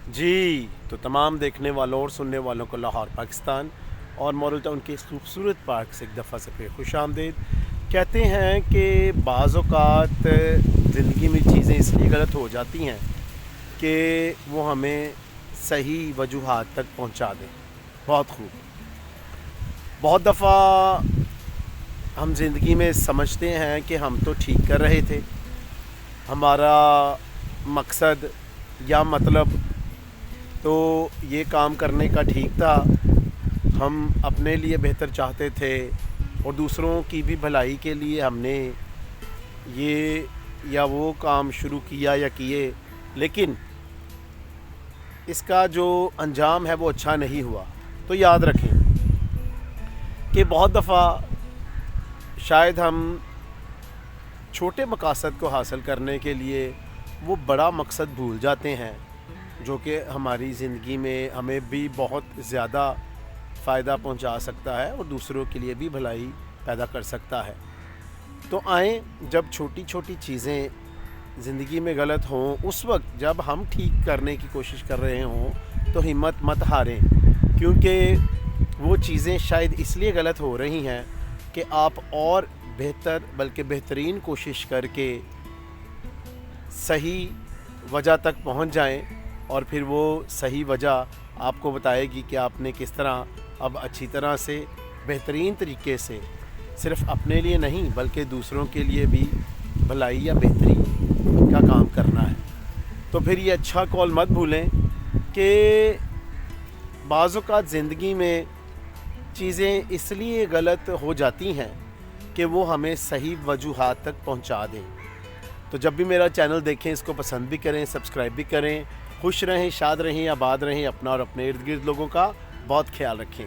जी, तो तमाम देखने वालों और सुनने वालों को लाहौर पाकिस्तान और मॉडल टाउन के इस खूबसूरत पार्क से एक दफ़ा से फिर खुश आमदीद। कहते हैं कि बाज़ औक़ात ज़िंदगी में चीज़ें इसलिए गलत हो जाती हैं कि वो हमें सही वजूहात तक पहुंचा दें। बहुत खूब। बहुत दफ़ा हम ज़िंदगी में समझते हैं कि हम तो ठीक कर रहे थे, हमारा मकसद या मतलब तो ये काम करने का ठीक था, हम अपने लिए बेहतर चाहते थे और दूसरों की भी भलाई के लिए हमने ये या वो काम शुरू किया या किए, लेकिन इसका जो अंजाम है वो अच्छा नहीं हुआ। तो याद रखें कि बहुत दफ़ा शायद हम छोटे मकासद को हासिल करने के लिए वो बड़ा मकसद भूल जाते हैं, जो कि हमारी ज़िंदगी में हमें भी बहुत ज़्यादा फ़ायदा पहुंचा सकता है और दूसरों के लिए भी भलाई पैदा कर सकता है। तो आएँ, जब छोटी छोटी चीज़ें ज़िंदगी में गलत हों, उस वक्त जब हम ठीक करने की कोशिश कर रहे हों, तो हिम्मत मत हारें, क्योंकि वो चीज़ें शायद इसलिए गलत हो रही हैं कि आप और बेहतर बल्कि बेहतरीन कोशिश करके सही वजह तक पहुंच जाएं, और फिर वो सही वजह आपको बताएगी कि आपने किस तरह अब अच्छी तरह से बेहतरीन तरीके से सिर्फ़ अपने लिए नहीं बल्कि दूसरों के लिए भी भलाई या बेहतरी का काम करना है। तो फिर ये अच्छा कॉल मत भूलें कि बाज़ औक़ात ज़िंदगी में चीज़ें इसलिए गलत हो जाती हैं कि वो हमें सही वजूहात तक पहुंचा दें। तो जब भी मेरा चैनल देखें, इसको पसंद भी करें, सब्सक्राइब भी करें। खुश रहें, शाद रहें, आबाद रहें। अपना और अपने इर्द गिर्द लोगों का बहुत ख्याल रखें।